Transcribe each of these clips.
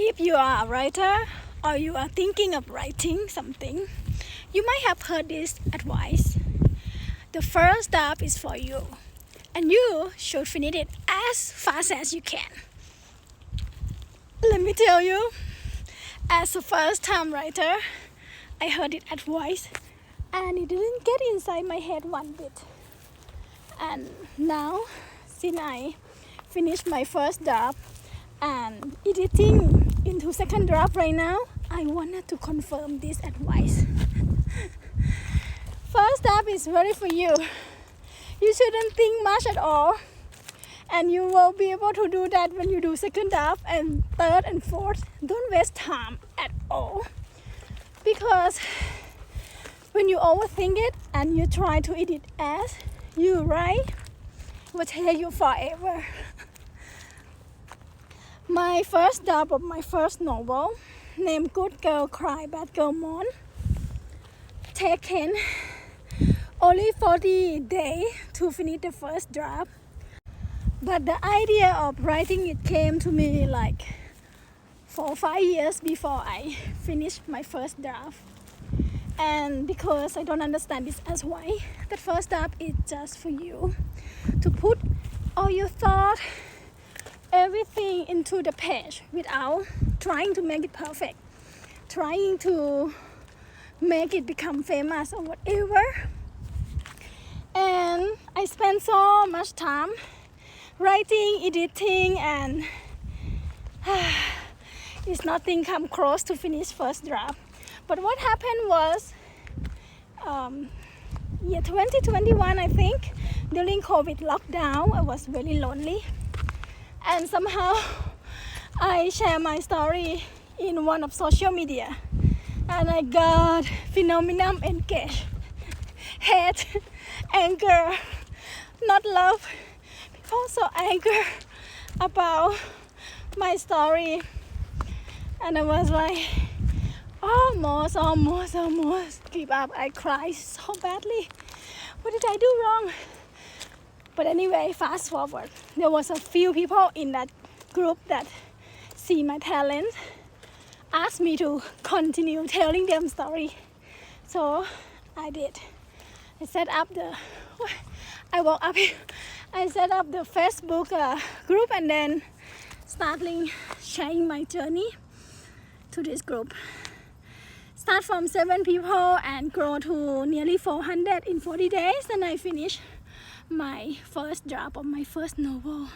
If you are a writer or you are thinking of writing something, you might have heard this advice. The first draft is for you, and you should finish it as fast as you can. Let me tell you, as a first-time writer, I heard it advice, and it didn't get inside my head one bit. And now, since I finished my first draft and editing into second draft right now, I wanted to confirm this advice. First draft is ready for you. You shouldn't think much at all, and you will be able to do that when you do second draft and third and fourth. Don't waste time at all, because when you overthink it and you try to edit as you write, it will take you forever. My first draft of my first novel, named Good Girl Cry Bad Girl Mourn, taken only 40 days to finish the first draft. But the idea of writing it came to me like 4 or 5 years before I finished my first draft. And because I don't understand this as why, the first draft is just for you to put all your thought, everything into the page without trying to make it perfect, trying to make it become famous or whatever. And I spent so much time writing, editing, and it's nothing come close to finish first draft. But what happened was, year 2021, I think, during COVID lockdown, I was very lonely. And somehow, I shared my story in one of social media. And I got phenomenal engaged, hate, anger, not love. People so angry about my story. And I was like, almost give up. I cried so badly. What did I do wrong? But anyway, fast forward. There was a few people in that group that see my talent, asked me to continue telling them story. So I did. I set up the Facebook group and then starting sharing my journey to this group. Start from 7 people and grow to nearly 400 in 40 days, and I finished my first draft of my first novel.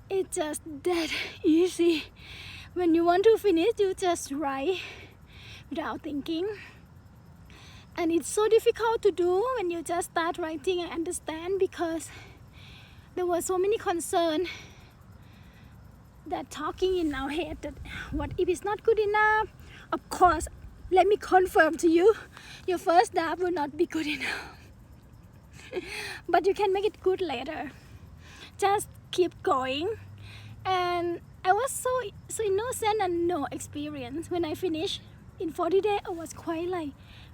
It's just that easy. When you want to finish, you just write without thinking. And it's so difficult to do when you just start writing. I understand, because there were so many concerns that talking in our head that what if it's not good enough? Of course, let me confirm to you, your first draft will not be good enough. But you can make it good later. Just keep going. And I was so innocent and no experience. When I finished in 40 days, I was quite like,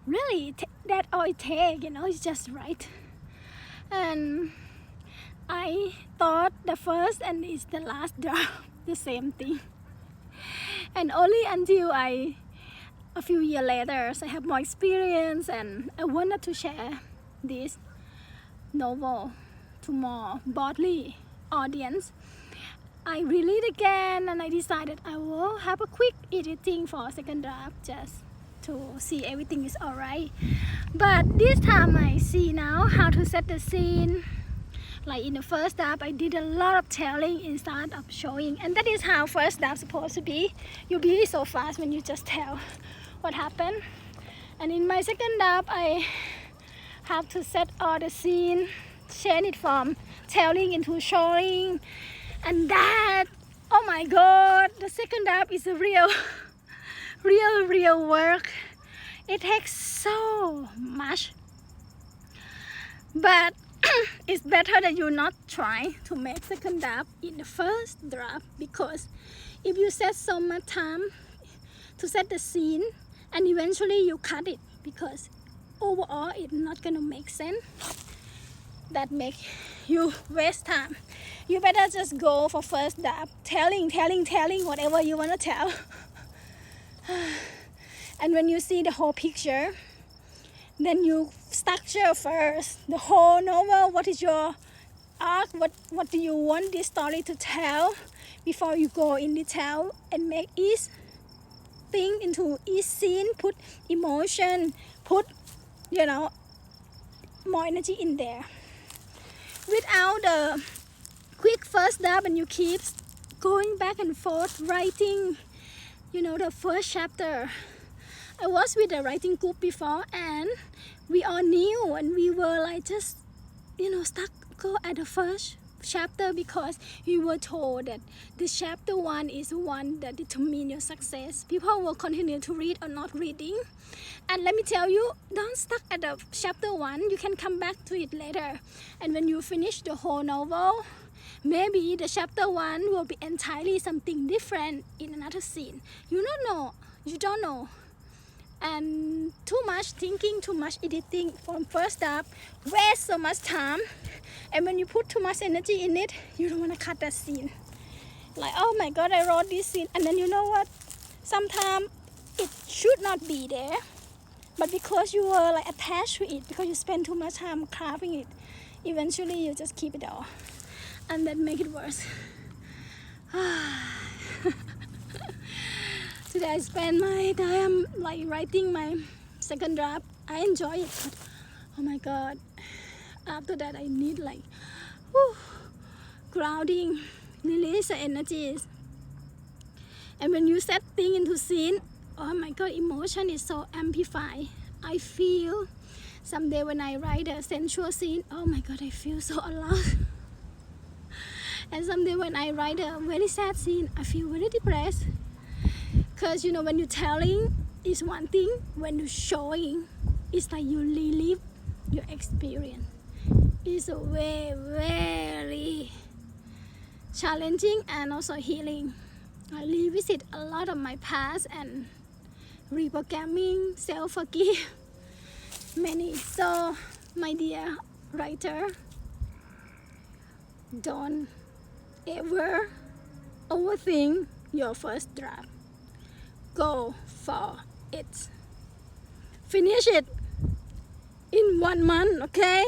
really, that all it takes, it's just right. And I thought the first and it's the last draft, the same thing. And only until a few years later, I have more experience and I wanted to share this novel to more broadly audience. I read it again and I decided I will have a quick editing for second draft just to see everything is alright. But this time I see now how to set the scene. Like in the first draft, I did a lot of telling instead of showing, and that is how first draft supposed to be. You'll be so fast when you just tell what happened. And in my second draft, I have to set all the scene, change it from telling into showing, and that, oh my god, the second draft is a real work. It takes so much, but it's better that you not try to make second draft in the first draft, because if you set so much time to set the scene and eventually you cut it because overall it's not gonna make sense, that make you waste time. you better just go for first draft, telling whatever you want to tell. And when you see the whole picture, then you structure first the whole novel. What is your arc? What do you want this story to tell before you go in detail and make each thing into each scene, put emotion, put more energy in there. Without the quick first draft, and you keep going back and forth writing the first chapter. I was with a writing group before, and we all knew, and we were like just stuck at the first chapter because we were told that the chapter 1 is the one that determines your success. People will continue to read or not reading, and let me tell you, don't stuck at the chapter 1. You can come back to it later, and when you finish the whole novel, maybe the chapter 1 will be entirely something different in another scene. You don't know. And too much thinking, too much editing from first draft wastes so much time. And when you put too much energy in it, you don't want to cut that scene. Like, oh my God, I wrote this scene, and then you know what? Sometimes it should not be there, but because you were like attached to it, because you spend too much time crafting it, eventually you just keep it all, and that make it worse. Today I spend my time like writing my second draft. I enjoy it, but oh my God, after that I need like grounding, release the energies. And when you set things into scene, oh my God, emotion is so amplified. I feel someday when I write a sensual scene, oh my God, I feel so alive. And someday when I write a very sad scene, I feel very depressed. Because when you're telling is one thing, when you're showing, it's like you relive your experience. It's a very challenging and also healing. I revisit a lot of my past and reprogramming, self-forgive, many. So, my dear writer, don't ever overthink your first draft. Go for it. Finish it in 1 month, okay?